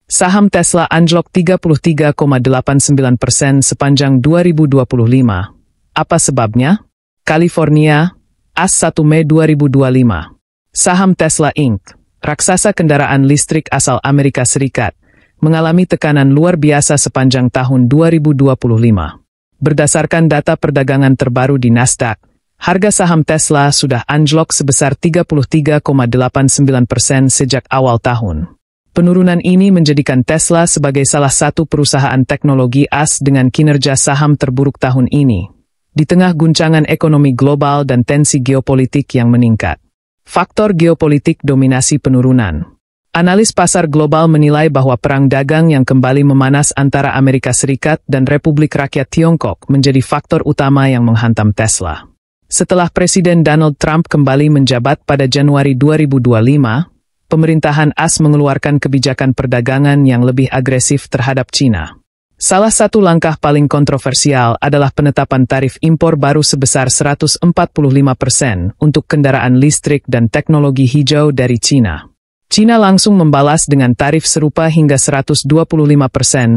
Saham Tesla anjlok 33,89% sepanjang 2025. Apa sebabnya? California, AS 1 Mei 2025. Saham Tesla Inc., raksasa kendaraan listrik asal Amerika Serikat, mengalami tekanan luar biasa sepanjang tahun 2025. Berdasarkan data perdagangan terbaru di Nasdaq, harga saham Tesla sudah anjlok sebesar 33,89% sejak awal tahun. Penurunan ini menjadikan Tesla sebagai salah satu perusahaan teknologi AS dengan kinerja saham terburuk tahun ini, di tengah guncangan ekonomi global dan tensi geopolitik yang meningkat. Faktor geopolitik dominasi penurunan. Analis pasar global menilai bahwa perang dagang yang kembali memanas antara Amerika Serikat dan Republik Rakyat Tiongkok menjadi faktor utama yang menghantam Tesla. Setelah Presiden Donald Trump kembali menjabat pada Januari 2025, pemerintahan AS mengeluarkan kebijakan perdagangan yang lebih agresif terhadap China. Salah satu langkah paling kontroversial adalah penetapan tarif impor baru sebesar 145% untuk kendaraan listrik dan teknologi hijau dari China. China langsung membalas dengan tarif serupa hingga 125%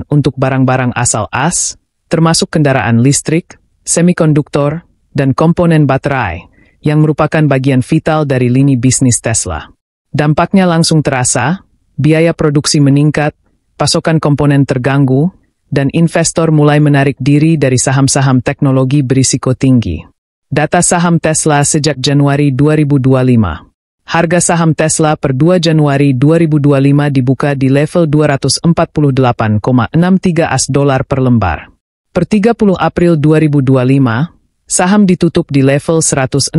untuk barang-barang asal AS, termasuk kendaraan listrik, semikonduktor, dan komponen baterai, yang merupakan bagian vital dari lini bisnis Tesla. Dampaknya langsung terasa, biaya produksi meningkat, pasokan komponen terganggu, dan investor mulai menarik diri dari saham-saham teknologi berisiko tinggi. Data saham Tesla sejak Januari 2025. Harga saham Tesla per 2 Januari 2025 dibuka di level 248,63 $AS per lembar. Per 30 April 2025, saham ditutup di level 164,43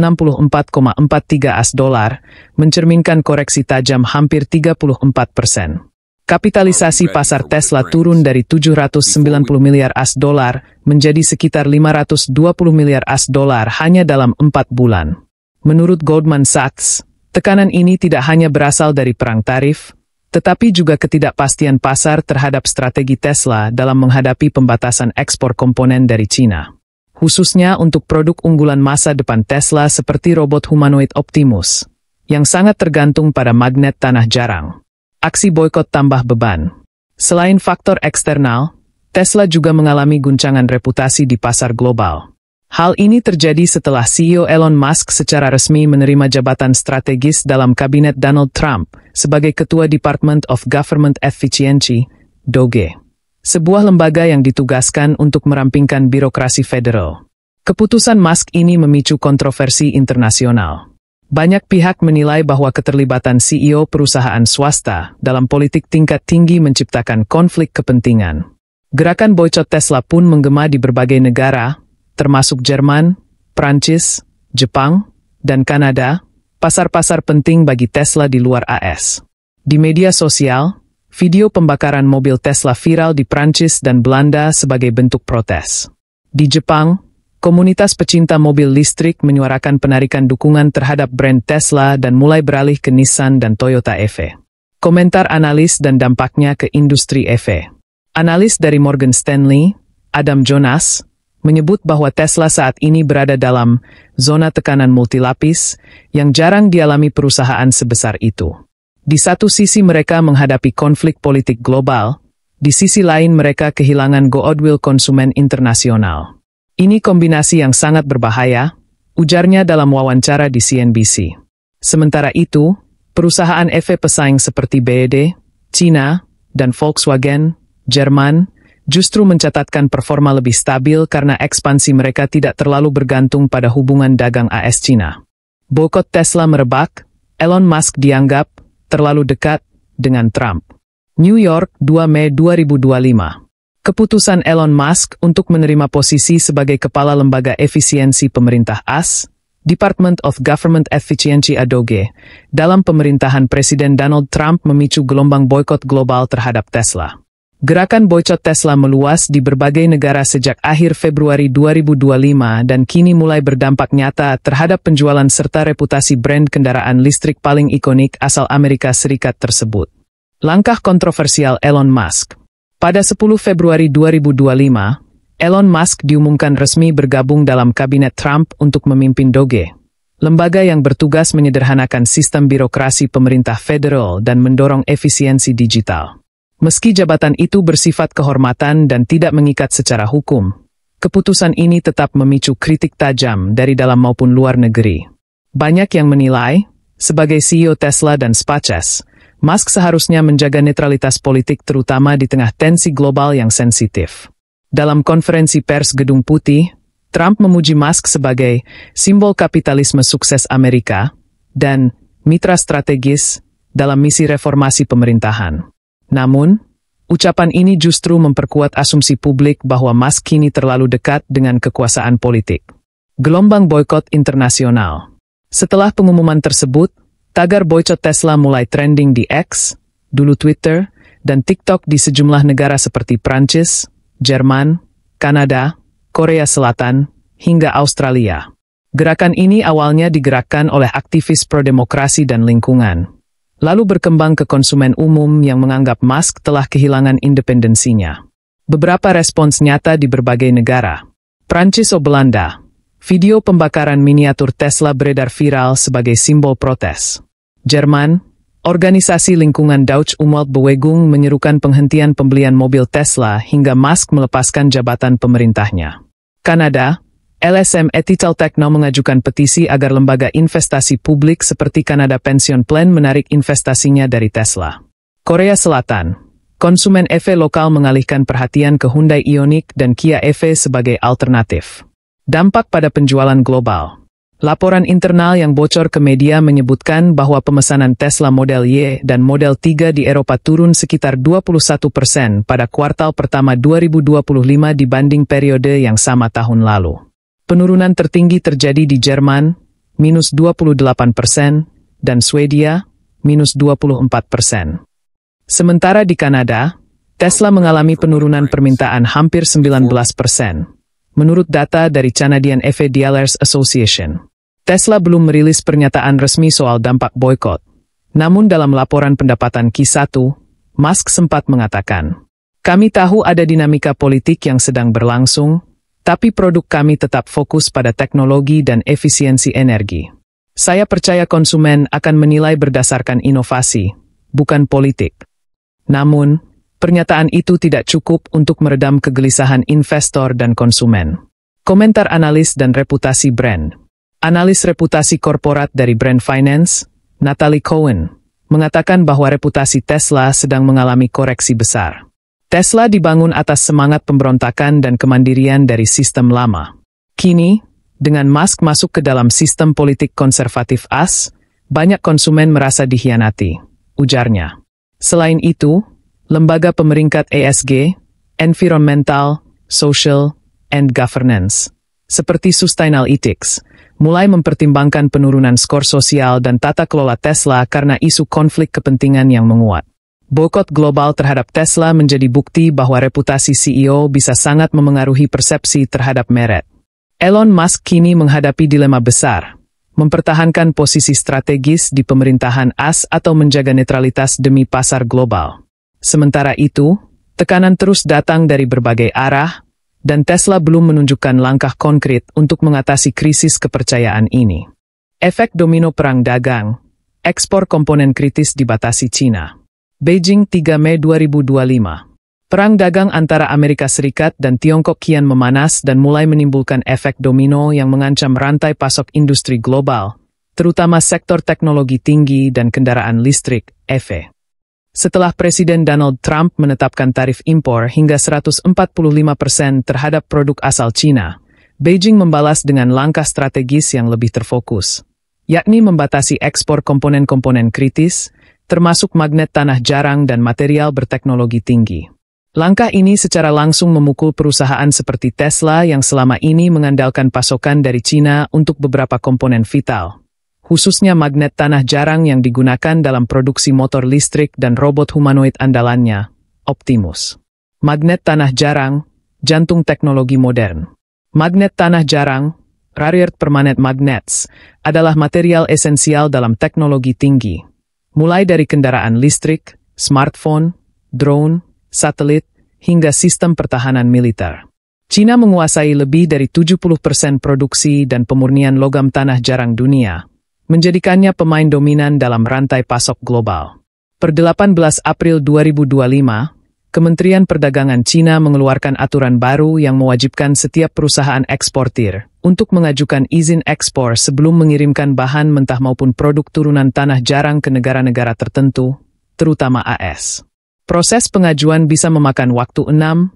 $AS, mencerminkan koreksi tajam hampir 34%. Kapitalisasi pasar Tesla turun dari 790 miliar $AS menjadi sekitar 520 miliar $AS hanya dalam 4 bulan. Menurut Goldman Sachs, tekanan ini tidak hanya berasal dari perang tarif, tetapi juga ketidakpastian pasar terhadap strategi Tesla dalam menghadapi pembatasan ekspor komponen dari China. Khususnya untuk produk unggulan masa depan Tesla seperti robot humanoid Optimus, yang sangat tergantung pada magnet tanah jarang. Aksi boikot tambah beban. Selain faktor eksternal, Tesla juga mengalami guncangan reputasi di pasar global. Hal ini terjadi setelah CEO Elon Musk secara resmi menerima jabatan strategis dalam kabinet Donald Trump sebagai Ketua Department of Government Efficiency, DOGE. Sebuah lembaga yang ditugaskan untuk merampingkan birokrasi federal. Keputusan Musk ini memicu kontroversi internasional. Banyak pihak menilai bahwa keterlibatan CEO perusahaan swasta dalam politik tingkat tinggi menciptakan konflik kepentingan. Gerakan boikot Tesla pun menggema di berbagai negara, termasuk Jerman, Prancis, Jepang, dan Kanada, pasar-pasar penting bagi Tesla di luar AS. Di media sosial, video pembakaran mobil Tesla viral di Prancis dan Belanda sebagai bentuk protes. Di Jepang, komunitas pecinta mobil listrik menyuarakan penarikan dukungan terhadap brand Tesla dan mulai beralih ke Nissan dan Toyota EV. Komentar analis dan dampaknya ke industri EV. Analis dari Morgan Stanley, Adam Jonas, menyebut bahwa Tesla saat ini berada dalam zona tekanan multilapis yang jarang dialami perusahaan sebesar itu. Di satu sisi mereka menghadapi konflik politik global, di sisi lain mereka kehilangan goodwill konsumen internasional. Ini kombinasi yang sangat berbahaya, ujarnya dalam wawancara di CNBC. Sementara itu, perusahaan EV pesaing seperti BYD, China, dan Volkswagen, Jerman, justru mencatatkan performa lebih stabil karena ekspansi mereka tidak terlalu bergantung pada hubungan dagang AS-China. Boikot Tesla merebak, Elon Musk dianggap terlalu dekat dengan Trump. New York, 2 Mei 2025. Keputusan Elon Musk untuk menerima posisi sebagai Kepala Lembaga Efisiensi Pemerintah AS, Department of Government Efficiency (DOGE), dalam pemerintahan Presiden Donald Trump memicu gelombang boikot global terhadap Tesla. Gerakan boikot Tesla meluas di berbagai negara sejak akhir Februari 2025 dan kini mulai berdampak nyata terhadap penjualan serta reputasi brand kendaraan listrik paling ikonik asal Amerika Serikat tersebut. Langkah kontroversial Elon Musk. Pada 10 Februari 2025, Elon Musk diumumkan resmi bergabung dalam kabinet Trump untuk memimpin DOGE, lembaga yang bertugas menyederhanakan sistem birokrasi pemerintah federal dan mendorong efisiensi digital. Meski jabatan itu bersifat kehormatan dan tidak mengikat secara hukum, keputusan ini tetap memicu kritik tajam dari dalam maupun luar negeri. Banyak yang menilai, sebagai CEO Tesla dan SpaceX, Musk seharusnya menjaga netralitas politik terutama di tengah tensi global yang sensitif. Dalam konferensi pers Gedung Putih, Trump memuji Musk sebagai simbol kapitalisme sukses Amerika dan mitra strategis dalam misi reformasi pemerintahan. Namun, ucapan ini justru memperkuat asumsi publik bahwa Musk kini terlalu dekat dengan kekuasaan politik. Gelombang boikot internasional. Setelah pengumuman tersebut, tagar boikot Tesla mulai trending di X, dulu Twitter, dan TikTok di sejumlah negara seperti Prancis, Jerman, Kanada, Korea Selatan, hingga Australia. Gerakan ini awalnya digerakkan oleh aktivis pro-demokrasi dan lingkungan, lalu berkembang ke konsumen umum yang menganggap Musk telah kehilangan independensinya. Beberapa respons nyata di berbagai negara. Prancis atau Belanda, video pembakaran miniatur Tesla beredar viral sebagai simbol protes. Jerman, organisasi lingkungan Deutsche Umweltbewegung menyerukan penghentian pembelian mobil Tesla hingga Musk melepaskan jabatan pemerintahnya. Kanada, LSM Ethical Techno mengajukan petisi agar lembaga investasi publik seperti Canada Pension Plan menarik investasinya dari Tesla. Korea Selatan, konsumen EV lokal mengalihkan perhatian ke Hyundai Ioniq dan Kia EV sebagai alternatif. Dampak pada penjualan global. Laporan internal yang bocor ke media menyebutkan bahwa pemesanan Tesla Model Y dan Model 3 di Eropa turun sekitar 21% pada kuartal pertama 2025 dibanding periode yang sama tahun lalu. Penurunan tertinggi terjadi di Jerman, minus 28%, dan Swedia, minus 24%. Sementara di Kanada, Tesla mengalami penurunan permintaan hampir 19%, menurut data dari Canadian EV Dealers Association. Tesla belum merilis pernyataan resmi soal dampak boikot. Namun dalam laporan pendapatan Q1, Musk sempat mengatakan, "Kami tahu ada dinamika politik yang sedang berlangsung, tapi produk kami tetap fokus pada teknologi dan efisiensi energi. Saya percaya konsumen akan menilai berdasarkan inovasi, bukan politik." Namun, pernyataan itu tidak cukup untuk meredam kegelisahan investor dan konsumen. Komentar analis dan reputasi brand. Analis reputasi korporat dari Brand Finance, Natalie Cohen, mengatakan bahwa reputasi Tesla sedang mengalami koreksi besar. Tesla dibangun atas semangat pemberontakan dan kemandirian dari sistem lama. Kini, dengan Musk masuk ke dalam sistem politik konservatif AS, banyak konsumen merasa dikhianati, ujarnya. Selain itu, lembaga pemeringkat ESG, Environmental, Social, and Governance, seperti Sustainalytics, mulai mempertimbangkan penurunan skor sosial dan tata kelola Tesla karena isu konflik kepentingan yang menguat. Boikot global terhadap Tesla menjadi bukti bahwa reputasi CEO bisa sangat memengaruhi persepsi terhadap merek. Elon Musk kini menghadapi dilema besar, mempertahankan posisi strategis di pemerintahan AS atau menjaga netralitas demi pasar global. Sementara itu, tekanan terus datang dari berbagai arah, dan Tesla belum menunjukkan langkah konkret untuk mengatasi krisis kepercayaan ini. Efek domino perang dagang, ekspor komponen kritis dibatasi China. Beijing 3 Mei 2025. Perang dagang antara Amerika Serikat dan Tiongkok kian memanas dan mulai menimbulkan efek domino yang mengancam rantai pasok industri global, terutama sektor teknologi tinggi dan kendaraan listrik, EV. Setelah Presiden Donald Trump menetapkan tarif impor hingga 145% terhadap produk asal China, Beijing membalas dengan langkah strategis yang lebih terfokus, yakni membatasi ekspor komponen-komponen kritis, termasuk magnet tanah jarang dan material berteknologi tinggi. Langkah ini secara langsung memukul perusahaan seperti Tesla yang selama ini mengandalkan pasokan dari China untuk beberapa komponen vital, khususnya magnet tanah jarang yang digunakan dalam produksi motor listrik dan robot humanoid andalannya, Optimus. Magnet tanah jarang, jantung teknologi modern. Magnet tanah jarang, rare earth permanent magnets, adalah material esensial dalam teknologi tinggi, mulai dari kendaraan listrik, smartphone, drone, satelit, hingga sistem pertahanan militer. China menguasai lebih dari 70% produksi dan pemurnian logam tanah jarang dunia, menjadikannya pemain dominan dalam rantai pasok global. Per 18 April 2025, Kementerian Perdagangan Cina mengeluarkan aturan baru yang mewajibkan setiap perusahaan eksportir untuk mengajukan izin ekspor sebelum mengirimkan bahan mentah maupun produk turunan tanah jarang ke negara-negara tertentu, terutama AS. Proses pengajuan bisa memakan waktu 6-12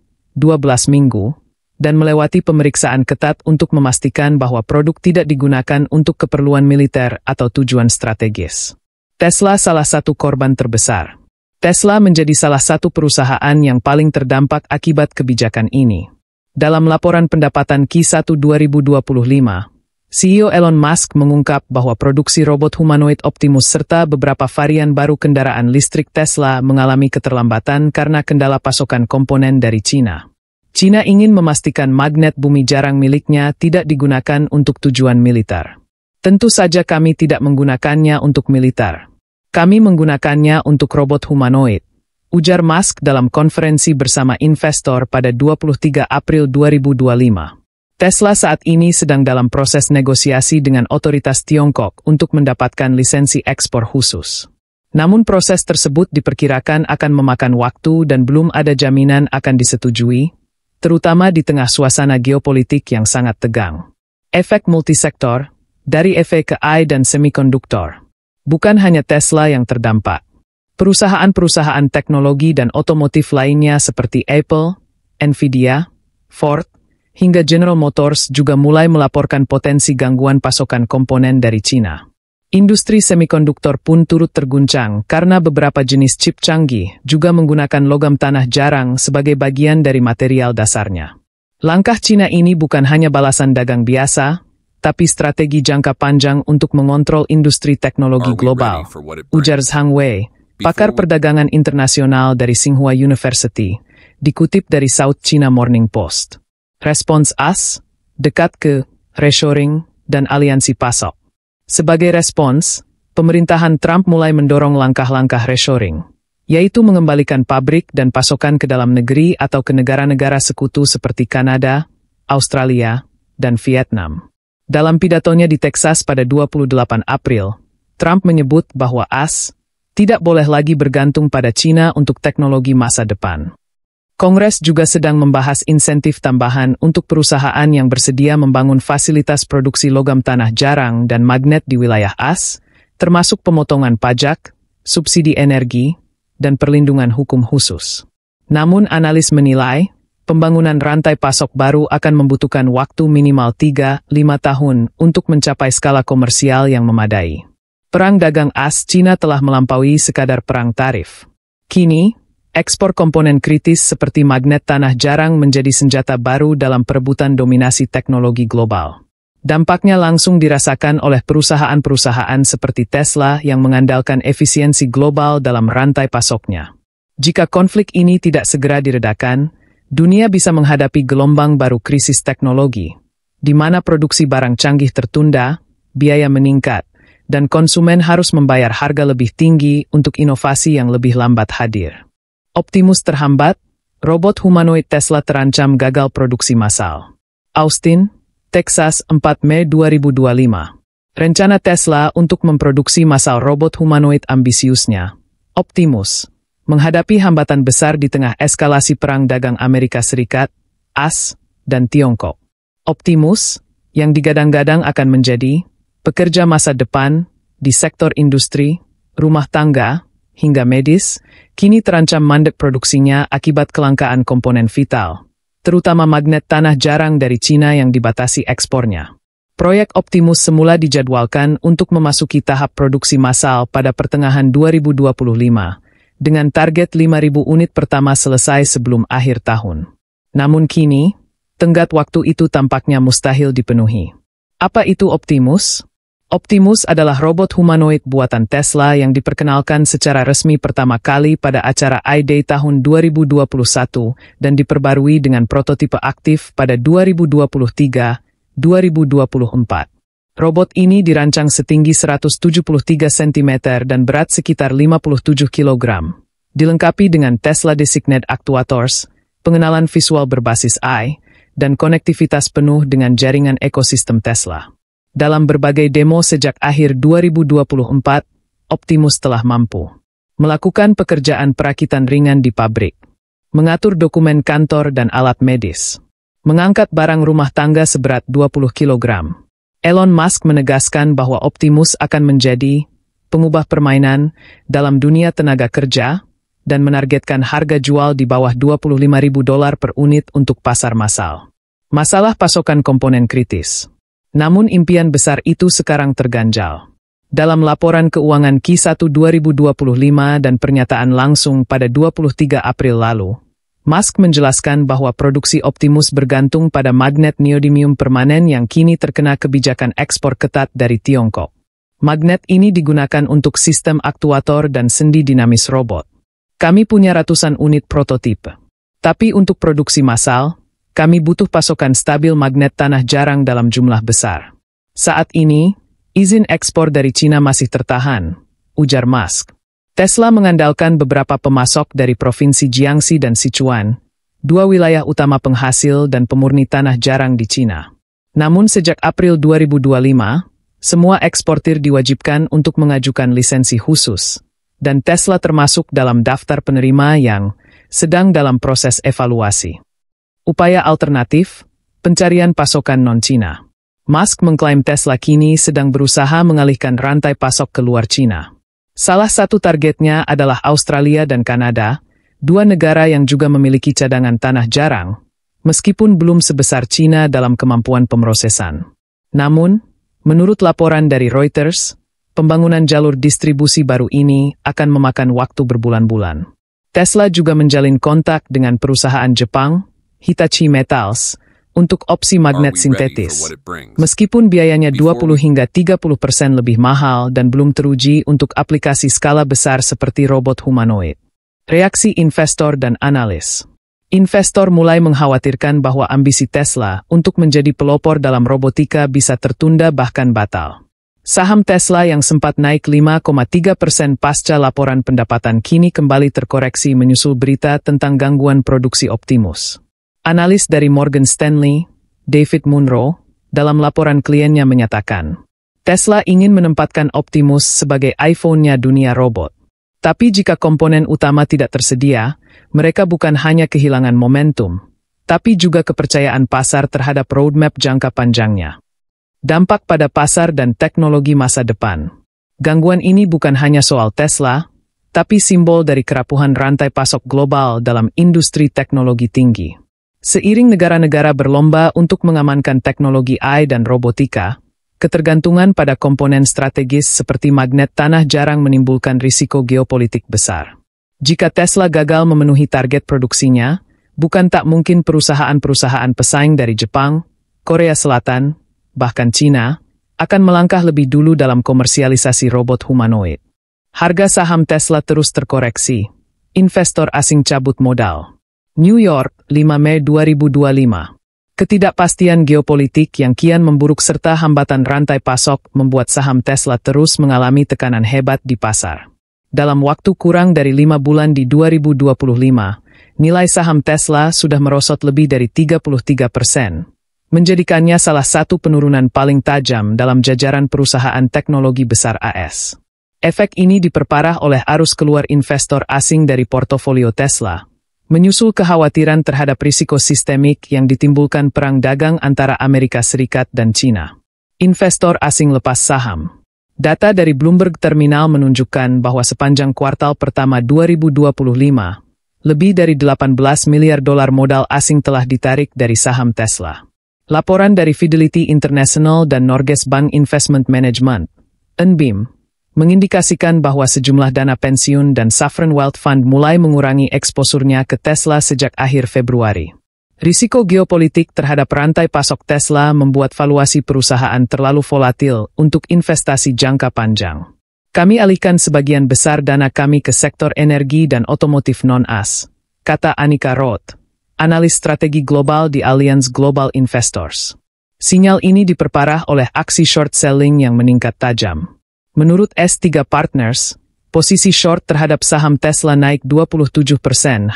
minggu, dan melewati pemeriksaan ketat untuk memastikan bahwa produk tidak digunakan untuk keperluan militer atau tujuan strategis. Tesla salah satu korban terbesar. Tesla menjadi salah satu perusahaan yang paling terdampak akibat kebijakan ini. Dalam laporan pendapatan Q1 2025, CEO Elon Musk mengungkap bahwa produksi robot humanoid Optimus serta beberapa varian baru kendaraan listrik Tesla mengalami keterlambatan karena kendala pasokan komponen dari Cina. Cina ingin memastikan magnet bumi jarang miliknya tidak digunakan untuk tujuan militer. Tentu saja kami tidak menggunakannya untuk militer. Kami menggunakannya untuk robot humanoid, ujar Musk dalam konferensi bersama investor pada 23 April 2025. Tesla saat ini sedang dalam proses negosiasi dengan otoritas Tiongkok untuk mendapatkan lisensi ekspor khusus. Namun proses tersebut diperkirakan akan memakan waktu dan belum ada jaminan akan disetujui, terutama di tengah suasana geopolitik yang sangat tegang. Efek multisektor, dari EV ke AI dan semikonduktor. Bukan hanya Tesla yang terdampak. Perusahaan-perusahaan teknologi dan otomotif lainnya seperti Apple, Nvidia, Ford, hingga General Motors juga mulai melaporkan potensi gangguan pasokan komponen dari Cina. Industri semikonduktor pun turut terguncang karena beberapa jenis chip canggih juga menggunakan logam tanah jarang sebagai bagian dari material dasarnya. Langkah Cina ini bukan hanya balasan dagang biasa, tapi strategi jangka panjang untuk mengontrol industri teknologi global, ujar Zhang Wei, pakar perdagangan internasional dari Tsinghua University, dikutip dari South China Morning Post. Respons AS, dekat ke reshoring dan aliansi pasok. Sebagai respons, pemerintahan Trump mulai mendorong langkah-langkah reshoring, yaitu mengembalikan pabrik dan pasokan ke dalam negeri atau ke negara-negara sekutu seperti Kanada, Australia, dan Vietnam. Dalam pidatonya di Texas pada 28 April, Trump menyebut bahwa AS tidak boleh lagi bergantung pada Cina untuk teknologi masa depan. Kongres juga sedang membahas insentif tambahan untuk perusahaan yang bersedia membangun fasilitas produksi logam tanah jarang dan magnet di wilayah AS, termasuk pemotongan pajak, subsidi energi, dan perlindungan hukum khusus. Namun analis menilai, pembangunan rantai pasok baru akan membutuhkan waktu minimal 3-5 tahun untuk mencapai skala komersial yang memadai. Perang dagang AS Cina telah melampaui sekadar perang tarif. Kini, ekspor komponen kritis seperti magnet tanah jarang menjadi senjata baru dalam perebutan dominasi teknologi global. Dampaknya langsung dirasakan oleh perusahaan-perusahaan seperti Tesla yang mengandalkan efisiensi global dalam rantai pasoknya. Jika konflik ini tidak segera diredakan, dunia bisa menghadapi gelombang baru krisis teknologi, di mana produksi barang canggih tertunda, biaya meningkat, dan konsumen harus membayar harga lebih tinggi untuk inovasi yang lebih lambat hadir. Optimus terhambat, robot humanoid Tesla terancam gagal produksi massal. Austin, Texas, 4 Mei 2025. Rencana Tesla untuk memproduksi massal robot humanoid ambisiusnya, Optimus, menghadapi hambatan besar di tengah eskalasi perang dagang Amerika Serikat, AS, dan Tiongkok. Optimus, yang digadang-gadang akan menjadi pekerja masa depan di sektor industri, rumah tangga, hingga medis, kini terancam mandek produksinya akibat kelangkaan komponen vital, terutama magnet tanah jarang dari Cina yang dibatasi ekspornya. Proyek Optimus semula dijadwalkan untuk memasuki tahap produksi massal pada pertengahan 2025, dengan target 5.000 unit pertama selesai sebelum akhir tahun. Namun kini, tenggat waktu itu tampaknya mustahil dipenuhi. Apa itu Optimus? Optimus adalah robot humanoid buatan Tesla yang diperkenalkan secara resmi pertama kali pada acara I-Day tahun 2021 dan diperbarui dengan prototipe aktif pada 2023-2024. Robot ini dirancang setinggi 173 cm dan berat sekitar 57 kg. Dilengkapi dengan Tesla Designated Actuators, pengenalan visual berbasis AI, dan konektivitas penuh dengan jaringan ekosistem Tesla. Dalam berbagai demo sejak akhir 2024, Optimus telah mampu melakukan pekerjaan perakitan ringan di pabrik, mengatur dokumen kantor dan alat medis, mengangkat barang rumah tangga seberat 20 kg. Elon Musk menegaskan bahwa Optimus akan menjadi pengubah permainan dalam dunia tenaga kerja dan menargetkan harga jual di bawah $25.000 per unit untuk pasar massal. Masalah pasokan komponen kritis. Namun impian besar itu sekarang terganjal. Dalam laporan keuangan Q1 2025 dan pernyataan langsung pada 23 April lalu, Musk menjelaskan bahwa produksi Optimus bergantung pada magnet neodymium permanen yang kini terkena kebijakan ekspor ketat dari Tiongkok. Magnet ini digunakan untuk sistem aktuator dan sendi dinamis robot. Kami punya ratusan unit prototipe. Tapi untuk produksi massal, kami butuh pasokan stabil magnet tanah jarang dalam jumlah besar. Saat ini, izin ekspor dari Cina masih tertahan, ujar Musk. Tesla mengandalkan beberapa pemasok dari Provinsi Jiangxi dan Sichuan, dua wilayah utama penghasil dan pemurni tanah jarang di Cina. Namun sejak April 2025, semua eksportir diwajibkan untuk mengajukan lisensi khusus, dan Tesla termasuk dalam daftar penerima yang sedang dalam proses evaluasi. Upaya alternatif, pencarian pasokan non-Cina. Musk mengklaim Tesla kini sedang berusaha mengalihkan rantai pasok keluar Cina. Salah satu targetnya adalah Australia dan Kanada, dua negara yang juga memiliki cadangan tanah jarang, meskipun belum sebesar Cina dalam kemampuan pemrosesan. Namun, menurut laporan dari Reuters, pembangunan jalur distribusi baru ini akan memakan waktu berbulan-bulan. Tesla juga menjalin kontak dengan perusahaan Jepang, Hitachi Metals, untuk opsi magnet sintetis. Meskipun biayanya 20 hingga 30% lebih mahal dan belum teruji untuk aplikasi skala besar seperti robot humanoid. Reaksi investor dan analis. Investor mulai mengkhawatirkan bahwa ambisi Tesla untuk menjadi pelopor dalam robotika bisa tertunda bahkan batal. Saham Tesla yang sempat naik 5,3% pasca laporan pendapatan kini kembali terkoreksi menyusul berita tentang gangguan produksi Optimus. Analis dari Morgan Stanley, David Munro, dalam laporan kliennya menyatakan, Tesla ingin menempatkan Optimus sebagai iPhone-nya dunia robot. Tapi jika komponen utama tidak tersedia, mereka bukan hanya kehilangan momentum, tapi juga kepercayaan pasar terhadap roadmap jangka panjangnya. Dampak pada pasar dan teknologi masa depan. Gangguan ini bukan hanya soal Tesla, tapi simbol dari kerapuhan rantai pasok global dalam industri teknologi tinggi. Seiring negara-negara berlomba untuk mengamankan teknologi AI dan robotika, ketergantungan pada komponen strategis seperti magnet tanah jarang menimbulkan risiko geopolitik besar. Jika Tesla gagal memenuhi target produksinya, bukan tak mungkin perusahaan-perusahaan pesaing dari Jepang, Korea Selatan, bahkan Cina, akan melangkah lebih dulu dalam komersialisasi robot humanoid. Harga saham Tesla terus terkoreksi. Investor asing cabut modal. New York, 5 Mei 2025. Ketidakpastian geopolitik yang kian memburuk serta hambatan rantai pasok membuat saham Tesla terus mengalami tekanan hebat di pasar. Dalam waktu kurang dari 5 bulan di 2025, nilai saham Tesla sudah merosot lebih dari 33%, menjadikannya salah satu penurunan paling tajam dalam jajaran perusahaan teknologi besar AS. Efek ini diperparah oleh arus keluar investor asing dari portofolio Tesla, menyusul kekhawatiran terhadap risiko sistemik yang ditimbulkan perang dagang antara Amerika Serikat dan Cina. Investor asing lepas saham. Data dari Bloomberg Terminal menunjukkan bahwa sepanjang kuartal pertama 2025, lebih dari $18 miliar modal asing telah ditarik dari saham Tesla. Laporan dari Fidelity International dan Norges Bank Investment Management, NBIM, mengindikasikan bahwa sejumlah dana pensiun dan sovereign wealth fund mulai mengurangi eksposurnya ke Tesla sejak akhir Februari. Risiko geopolitik terhadap rantai pasok Tesla membuat valuasi perusahaan terlalu volatil untuk investasi jangka panjang. Kami alihkan sebagian besar dana kami ke sektor energi dan otomotif non-AS, kata Anika Roth, analis strategi global di Allianz Global Investors. Sinyal ini diperparah oleh aksi short selling yang meningkat tajam. Menurut S3 Partners, posisi short terhadap saham Tesla naik 27%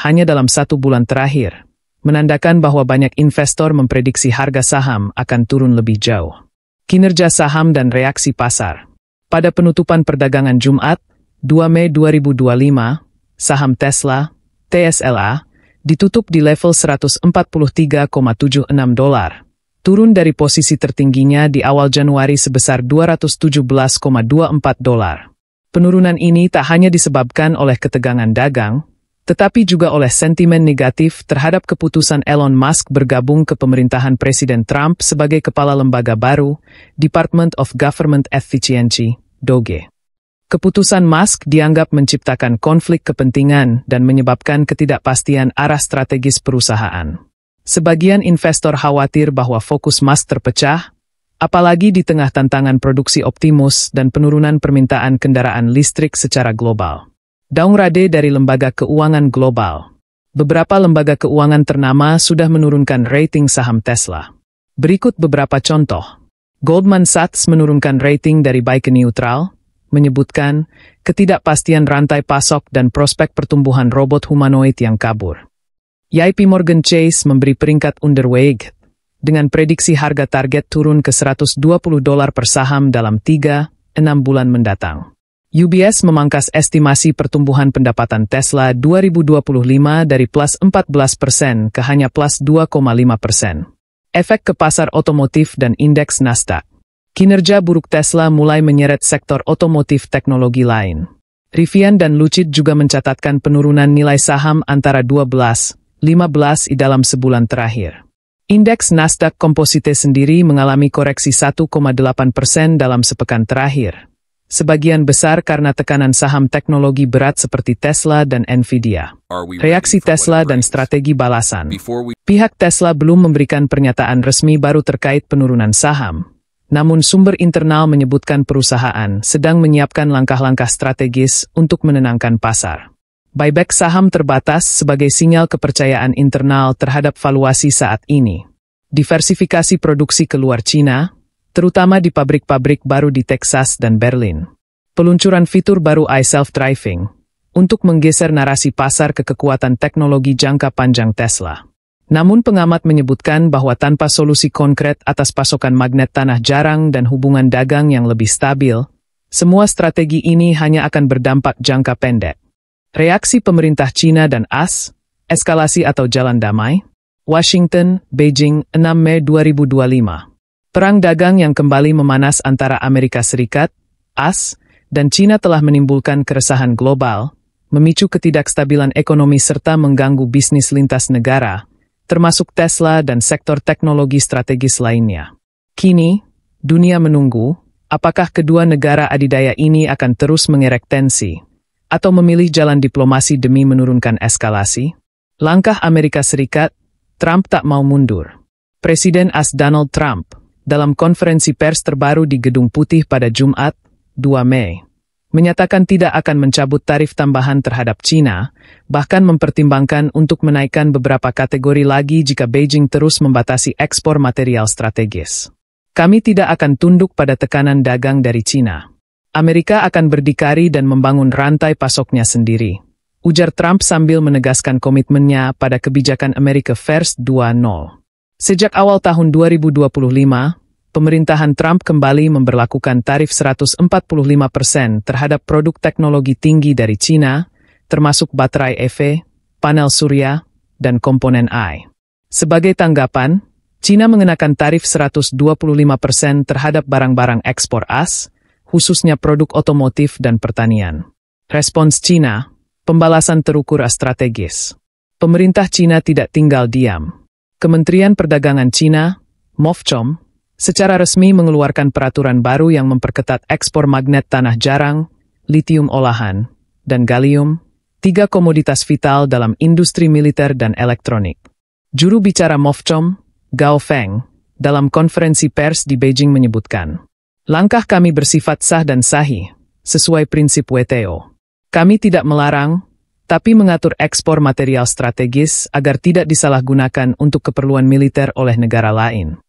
hanya dalam 1 bulan terakhir, menandakan bahwa banyak investor memprediksi harga saham akan turun lebih jauh. Kinerja saham dan reaksi pasar. Pada penutupan perdagangan Jumat, 2 Mei 2025, saham Tesla, TSLA, ditutup di level $143,76, turun dari posisi tertingginya di awal Januari sebesar $217,24. Penurunan ini tak hanya disebabkan oleh ketegangan dagang, tetapi juga oleh sentimen negatif terhadap keputusan Elon Musk bergabung ke pemerintahan Presiden Trump sebagai kepala lembaga baru, Department of Government Efficiency, DOGE. Keputusan Musk dianggap menciptakan konflik kepentingan dan menyebabkan ketidakpastian arah strategis perusahaan. Sebagian investor khawatir bahwa fokus Musk terpecah, apalagi di tengah tantangan produksi Optimus dan penurunan permintaan kendaraan listrik secara global. Daung Rade dari Lembaga Keuangan Global. Beberapa lembaga keuangan ternama sudah menurunkan rating saham Tesla. Berikut beberapa contoh. Goldman Sachs menurunkan rating dari buy ke neutral, menyebutkan ketidakpastian rantai pasok dan prospek pertumbuhan robot humanoid yang kabur. JP Morgan Chase memberi peringkat underweight dengan prediksi harga target turun ke $120 per saham dalam 3-6 bulan mendatang. UBS memangkas estimasi pertumbuhan pendapatan Tesla 2025 dari plus 14% ke hanya plus 2,5%. Efek ke pasar otomotif dan indeks Nasdaq. Kinerja buruk Tesla mulai menyeret sektor otomotif teknologi lain. Rivian dan Lucid juga mencatatkan penurunan nilai saham antara 12-15% dalam sebulan terakhir. Indeks Nasdaq Composite sendiri mengalami koreksi 1,8% dalam sepekan terakhir. Sebagian besar karena tekanan saham teknologi berat seperti Tesla dan Nvidia. Reaksi Tesla dan strategi balasan. Pihak Tesla belum memberikan pernyataan resmi baru terkait penurunan saham. Namun sumber internal menyebutkan perusahaan sedang menyiapkan langkah-langkah strategis untuk menenangkan pasar. Buyback saham terbatas sebagai sinyal kepercayaan internal terhadap valuasi saat ini. Diversifikasi produksi keluar Cina, terutama di pabrik-pabrik baru di Texas dan Berlin. Peluncuran fitur baru iSelf-Driving untuk menggeser narasi pasar ke kekuatan teknologi jangka panjang Tesla. Namun pengamat menyebutkan bahwa tanpa solusi konkret atas pasokan magnet tanah jarang dan hubungan dagang yang lebih stabil, semua strategi ini hanya akan berdampak jangka pendek. Reaksi pemerintah China dan AS, eskalasi atau jalan damai. Washington, Beijing, 6 Mei 2025. Perang dagang yang kembali memanas antara Amerika Serikat, AS, dan China telah menimbulkan keresahan global, memicu ketidakstabilan ekonomi serta mengganggu bisnis lintas negara, termasuk Tesla dan sektor teknologi strategis lainnya. Kini, dunia menunggu, apakah kedua negara adidaya ini akan terus mengerek tensi, atau memilih jalan diplomasi demi menurunkan eskalasi? Langkah Amerika Serikat, Trump tak mau mundur. Presiden AS Donald Trump, dalam konferensi pers terbaru di Gedung Putih pada Jumat, 2 Mei, menyatakan tidak akan mencabut tarif tambahan terhadap China, bahkan mempertimbangkan untuk menaikkan beberapa kategori lagi jika Beijing terus membatasi ekspor material strategis. Kami tidak akan tunduk pada tekanan dagang dari China. Amerika akan berdikari dan membangun rantai pasoknya sendiri, ujar Trump sambil menegaskan komitmennya pada kebijakan America First 2.0. Sejak awal tahun 2025, pemerintahan Trump kembali memberlakukan tarif 145% terhadap produk teknologi tinggi dari China, termasuk baterai EV, panel surya, dan komponen AI. Sebagai tanggapan, China mengenakan tarif 125% terhadap barang-barang ekspor AS, khususnya produk otomotif dan pertanian. Respons China, pembalasan terukur strategis. Pemerintah China tidak tinggal diam. Kementerian Perdagangan China, MOFCOM, secara resmi mengeluarkan peraturan baru yang memperketat ekspor magnet tanah jarang, litium olahan, dan gallium, 3 komoditas vital dalam industri militer dan elektronik. Juru bicara MOFCOM, Gao Feng, dalam konferensi pers di Beijing menyebutkan, langkah kami bersifat sah dan sahih, sesuai prinsip WTO. Kami tidak melarang, tapi mengatur ekspor material strategis agar tidak disalahgunakan untuk keperluan militer oleh negara lain.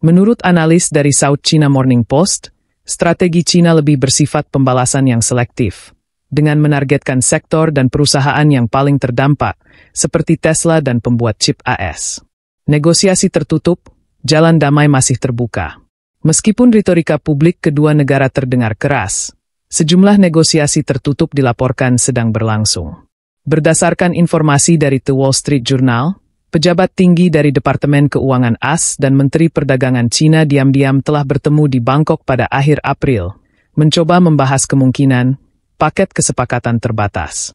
Menurut analis dari South China Morning Post, strategi China lebih bersifat pembalasan yang selektif, dengan menargetkan sektor dan perusahaan yang paling terdampak, seperti Tesla dan pembuat chip AS. Negosiasi tertutup, jalan damai masih terbuka. Meskipun retorika publik kedua negara terdengar keras, Sejumlah negosiasi tertutup dilaporkan sedang berlangsung. Berdasarkan informasi dari The Wall Street Journal, pejabat tinggi dari Departemen Keuangan AS dan Menteri Perdagangan Cina diam-diam telah bertemu di Bangkok pada akhir April, mencoba membahas kemungkinan paket kesepakatan terbatas.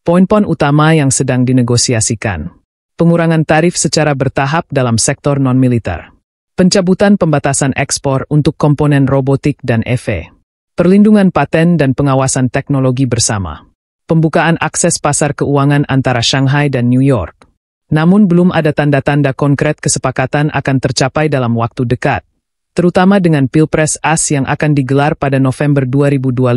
Poin-poin utama yang sedang dinegosiasikan: pengurangan tarif secara bertahap dalam sektor non-militer, pencabutan pembatasan ekspor untuk komponen robotik dan EV, perlindungan paten dan pengawasan teknologi bersama, pembukaan akses pasar keuangan antara Shanghai dan New York. Namun belum ada tanda-tanda konkret kesepakatan akan tercapai dalam waktu dekat, terutama dengan Pilpres AS yang akan digelar pada November 2025,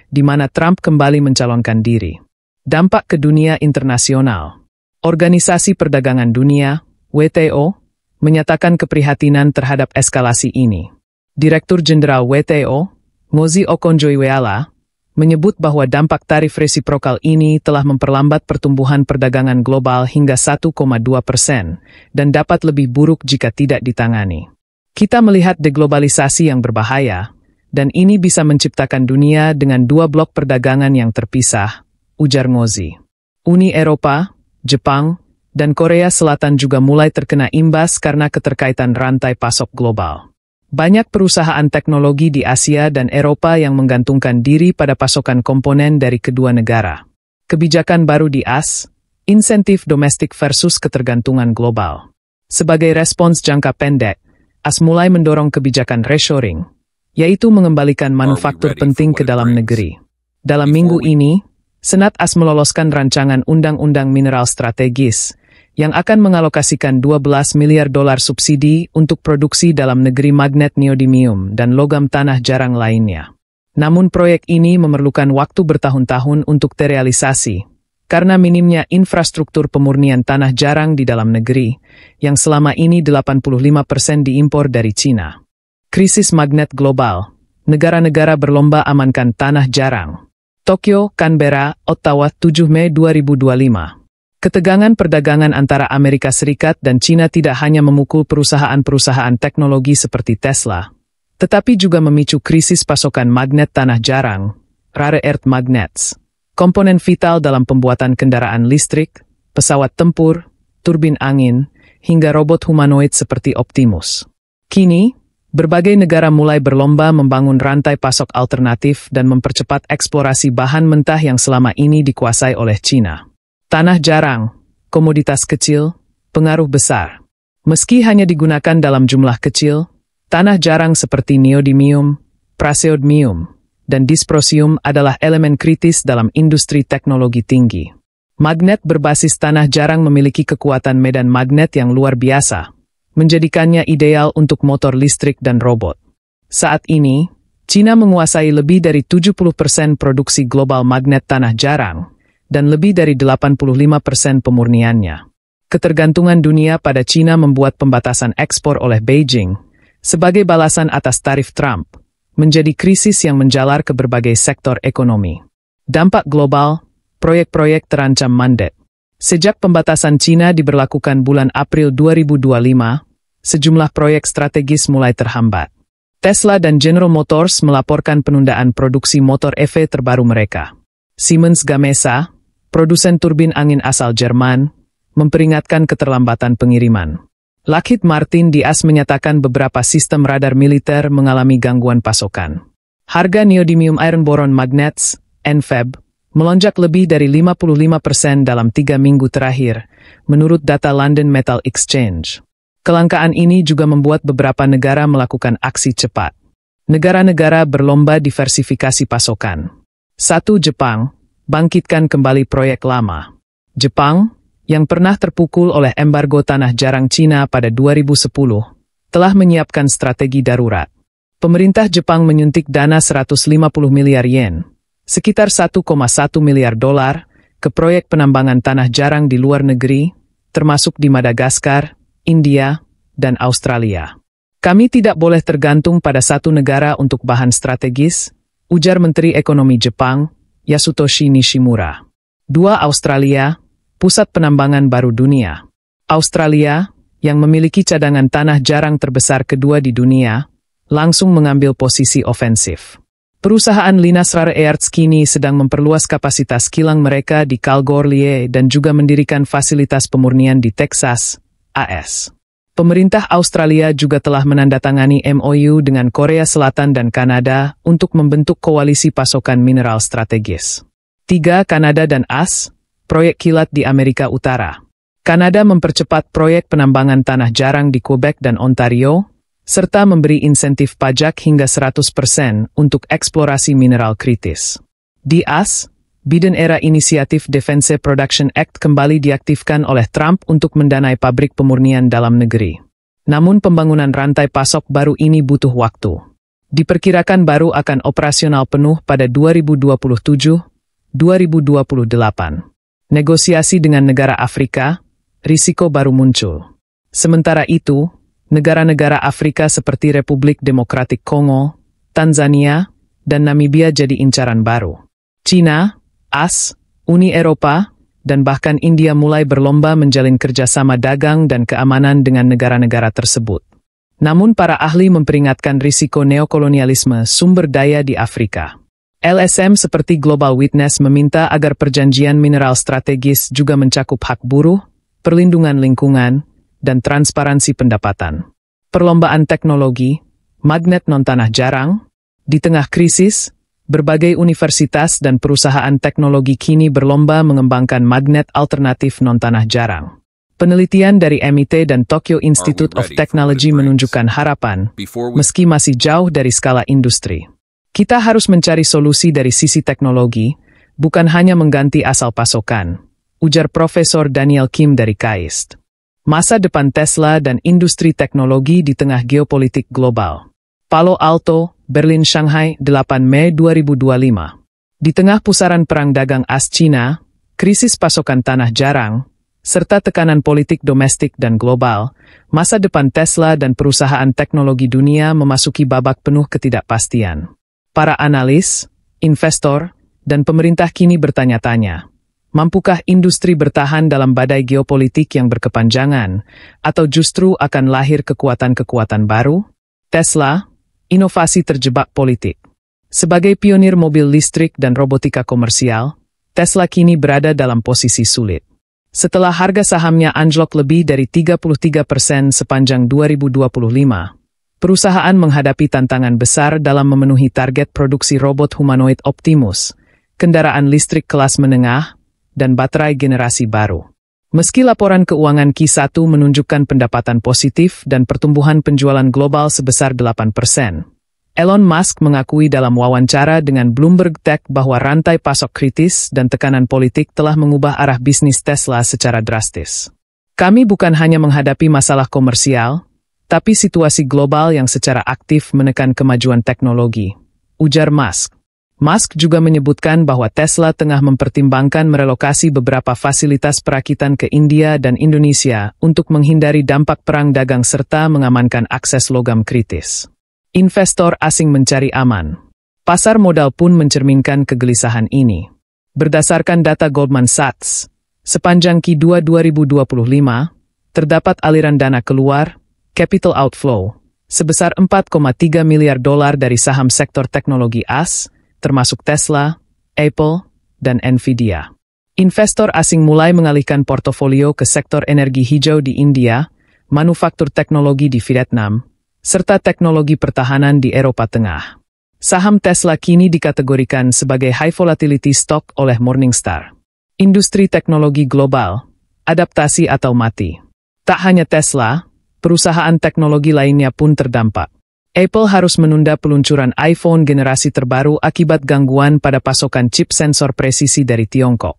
di mana Trump kembali mencalonkan diri. Dampak ke dunia internasional. Organisasi Perdagangan Dunia, WTO, menyatakan keprihatinan terhadap eskalasi ini. Direktur Jenderal WTO, Ngozi Okonjo-Iweala, menyebut bahwa dampak tarif resiprokal ini telah memperlambat pertumbuhan perdagangan global hingga 1,2% dan dapat lebih buruk jika tidak ditangani. Kita melihat deglobalisasi yang berbahaya, dan ini bisa menciptakan dunia dengan dua blok perdagangan yang terpisah, ujar Ngozi. Uni Eropa, Jepang, dan Korea Selatan juga mulai terkena imbas karena keterkaitan rantai pasok global. Banyak perusahaan teknologi di Asia dan Eropa yang menggantungkan diri pada pasokan komponen dari kedua negara. Kebijakan baru di AS, insentif domestik versus ketergantungan global. Sebagai respons jangka pendek, AS mulai mendorong kebijakan reshoring, yaitu mengembalikan manufaktur penting ke dalam negeri. Dalam minggu ini, Senat AS meloloskan rancangan Undang-Undang Mineral Strategis, yang akan mengalokasikan $12 miliar subsidi untuk produksi dalam negeri magnet neodymium dan logam tanah jarang lainnya. Namun proyek ini memerlukan waktu bertahun-tahun untuk terrealisasi, karena minimnya infrastruktur pemurnian tanah jarang di dalam negeri, yang selama ini 85% diimpor dari Cina. Krisis magnet global. Negara-negara berlomba amankan tanah jarang. Tokyo, Canberra, Ottawa, 7 Mei 2025. Ketegangan perdagangan antara Amerika Serikat dan Cina tidak hanya memukul perusahaan-perusahaan teknologi seperti Tesla, tetapi juga memicu krisis pasokan magnet tanah jarang, rare earth magnets, komponen vital dalam pembuatan kendaraan listrik, pesawat tempur, turbin angin, hingga robot humanoid seperti Optimus. Kini, berbagai negara mulai berlomba membangun rantai pasok alternatif dan mempercepat eksplorasi bahan mentah yang selama ini dikuasai oleh Cina. Tanah jarang, komoditas kecil, pengaruh besar. Meski hanya digunakan dalam jumlah kecil, tanah jarang seperti neodymium, praseodymium, dan dysprosium adalah elemen kritis dalam industri teknologi tinggi. Magnet berbasis tanah jarang memiliki kekuatan medan magnet yang luar biasa, menjadikannya ideal untuk motor listrik dan robot. Saat ini, Cina menguasai lebih dari 70% produksi global magnet tanah jarang, dan lebih dari 85% pemurniannya. Ketergantungan dunia pada Cina membuat pembatasan ekspor oleh Beijing, sebagai balasan atas tarif Trump, menjadi krisis yang menjalar ke berbagai sektor ekonomi. Dampak global, proyek-proyek terancam mandek. Sejak pembatasan Cina diberlakukan bulan April 2025, sejumlah proyek strategis mulai terhambat. Tesla dan General Motors melaporkan penundaan produksi motor EV terbaru mereka. Siemens Gamesa, produsen turbin angin asal Jerman, memperingatkan keterlambatan pengiriman. Lockheed Martin di AS menyatakan beberapa sistem radar militer mengalami gangguan pasokan. Harga neodymium iron boron magnets, NFEB, melonjak lebih dari 55% dalam 3 minggu terakhir, menurut data London Metal Exchange. Kelangkaan ini juga membuat beberapa negara melakukan aksi cepat. Negara-negara berlomba diversifikasi pasokan. 1. Jepang, bangkitkan kembali proyek lama. Jepang, yang pernah terpukul oleh embargo tanah jarang Cina pada 2010, telah menyiapkan strategi darurat. Pemerintah Jepang menyuntik dana 150 miliar yen, sekitar 1,1 miliar dolar, ke proyek penambangan tanah jarang di luar negeri, termasuk di Madagaskar, India, dan Australia. Kami tidak boleh tergantung pada satu negara untuk bahan strategis, ujar Menteri Ekonomi Jepang, Yasutoshi Nishimura. 2. Australia, pusat penambangan baru dunia. Australia, yang memiliki cadangan tanah jarang terbesar kedua di dunia, langsung mengambil posisi ofensif. Perusahaan Linas Rare Earths kini sedang memperluas kapasitas kilang mereka di Kalgoorlie dan juga mendirikan fasilitas pemurnian di Texas, AS. Pemerintah Australia juga telah menandatangani MOU dengan Korea Selatan dan Kanada untuk membentuk koalisi pasokan mineral strategis. 3. Kanada dan AS, proyek kilat di Amerika Utara. Kanada mempercepat proyek penambangan tanah jarang di Quebec dan Ontario, serta memberi insentif pajak hingga 100% untuk eksplorasi mineral kritis. Di AS, Biden-era Inisiatif Defense Production Act kembali diaktifkan oleh Trump untuk mendanai pabrik pemurnian dalam negeri. Namun pembangunan rantai pasok baru ini butuh waktu. Diperkirakan baru akan operasional penuh pada 2027-2028. Negosiasi dengan negara Afrika, risiko baru muncul. Sementara itu, negara-negara Afrika seperti Republik Demokratik Kongo, Tanzania, dan Namibia jadi incaran baru. China, AS, Uni Eropa, dan bahkan India mulai berlomba menjalin kerjasama dagang dan keamanan dengan negara-negara tersebut. Namun para ahli memperingatkan risiko neokolonialisme sumber daya di Afrika. LSM seperti Global Witness meminta agar perjanjian mineral strategis juga mencakup hak buruh, perlindungan lingkungan, dan transparansi pendapatan. Perlombaan teknologi, magnet non-tanah jarang, di tengah krisis, berbagai universitas dan perusahaan teknologi kini berlomba mengembangkan magnet alternatif non-tanah jarang. Penelitian dari MIT dan Tokyo Institute of Technology menunjukkan harapan, meski masih jauh dari skala industri. Kita harus mencari solusi dari sisi teknologi, bukan hanya mengganti asal pasokan, ujar Profesor Daniel Kim dari KAIST. Masa depan Tesla dan industri teknologi di tengah geopolitik global. Palo Alto, Berlin, Shanghai, 8 Mei 2025. Di tengah pusaran perang dagang AS-China, krisis pasokan tanah jarang, serta tekanan politik domestik dan global, masa depan Tesla dan perusahaan teknologi dunia memasuki babak penuh ketidakpastian. Para analis, investor, dan pemerintah kini bertanya-tanya, mampukah industri bertahan dalam badai geopolitik yang berkepanjangan, atau justru akan lahir kekuatan-kekuatan baru? Tesla, inovasi terjebak politik. Sebagai pionir mobil listrik dan robotika komersial, Tesla kini berada dalam posisi sulit. Setelah harga sahamnya anjlok lebih dari 33% sepanjang 2025, perusahaan menghadapi tantangan besar dalam memenuhi target produksi robot humanoid Optimus, kendaraan listrik kelas menengah, dan baterai generasi baru. Meski laporan keuangan Q1 menunjukkan pendapatan positif dan pertumbuhan penjualan global sebesar 8%, Elon Musk mengakui dalam wawancara dengan Bloomberg Tech bahwa rantai pasok kritis dan tekanan politik telah mengubah arah bisnis Tesla secara drastis. Kami bukan hanya menghadapi masalah komersial, tapi situasi global yang secara aktif menekan kemajuan teknologi, ujar Musk. Musk juga menyebutkan bahwa Tesla tengah mempertimbangkan merelokasi beberapa fasilitas perakitan ke India dan Indonesia untuk menghindari dampak perang dagang serta mengamankan akses logam kritis. Investor asing mencari aman. Pasar modal pun mencerminkan kegelisahan ini. Berdasarkan data Goldman Sachs, sepanjang Q2 2025, terdapat aliran dana keluar, capital outflow, sebesar $4,3 miliar dari saham sektor teknologi AS, termasuk Tesla, Apple, dan Nvidia. Investor asing mulai mengalihkan portofolio ke sektor energi hijau di India, manufaktur teknologi di Vietnam, serta teknologi pertahanan di Eropa Tengah. Saham Tesla kini dikategorikan sebagai high volatility stock oleh Morningstar. Industri teknologi global, adaptasi atau mati. Tak hanya Tesla, perusahaan teknologi lainnya pun terdampak. Apple harus menunda peluncuran iPhone generasi terbaru akibat gangguan pada pasokan chip sensor presisi dari Tiongkok.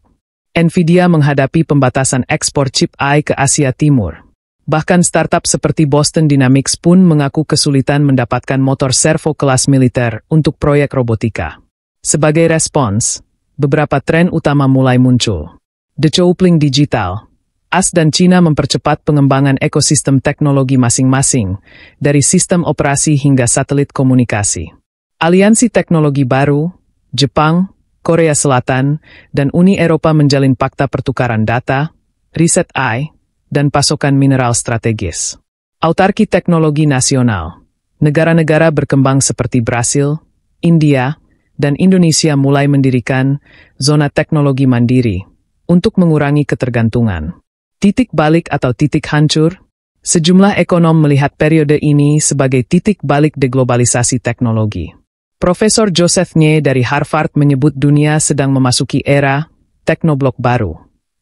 Nvidia menghadapi pembatasan ekspor chip AI ke Asia Timur. Bahkan startup seperti Boston Dynamics pun mengaku kesulitan mendapatkan motor servo kelas militer untuk proyek robotika. Sebagai respons, beberapa tren utama mulai muncul. Decoupling digital. AS dan China mempercepat pengembangan ekosistem teknologi masing-masing, dari sistem operasi hingga satelit komunikasi. Aliansi teknologi baru, Jepang, Korea Selatan, dan Uni Eropa menjalin fakta pertukaran data, riset AI, dan pasokan mineral strategis. Autarki teknologi nasional. Negara-negara berkembang seperti Brasil, India, dan Indonesia mulai mendirikan zona teknologi mandiri untuk mengurangi ketergantungan. Titik balik atau titik hancur? Sejumlah ekonom melihat periode ini sebagai titik balik deglobalisasi teknologi. Profesor Joseph Nye dari Harvard menyebut dunia sedang memasuki era teknoblok baru,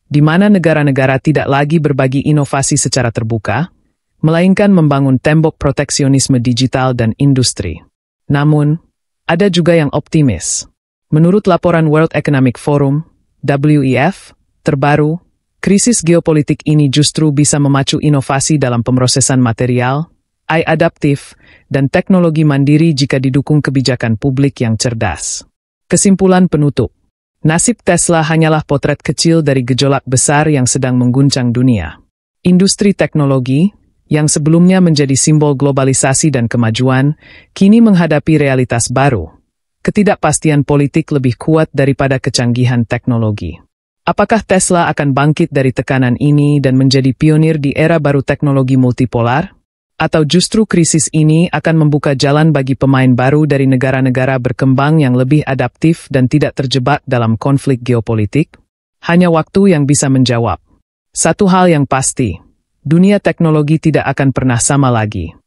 di mana negara-negara tidak lagi berbagi inovasi secara terbuka, melainkan membangun tembok proteksionisme digital dan industri. Namun, ada juga yang optimis. Menurut laporan World Economic Forum, WEF, terbaru, krisis geopolitik ini justru bisa memacu inovasi dalam pemrosesan material, AI adaptif, dan teknologi mandiri jika didukung kebijakan publik yang cerdas. Kesimpulan penutup. Nasib Tesla hanyalah potret kecil dari gejolak besar yang sedang mengguncang dunia. Industri teknologi, yang sebelumnya menjadi simbol globalisasi dan kemajuan, kini menghadapi realitas baru. Ketidakpastian politik lebih kuat daripada kecanggihan teknologi. Apakah Tesla akan bangkit dari tekanan ini dan menjadi pionir di era baru teknologi multipolar? Atau justru krisis ini akan membuka jalan bagi pemain baru dari negara-negara berkembang yang lebih adaptif dan tidak terjebak dalam konflik geopolitik? Hanya waktu yang bisa menjawab. Satu hal yang pasti, dunia teknologi tidak akan pernah sama lagi.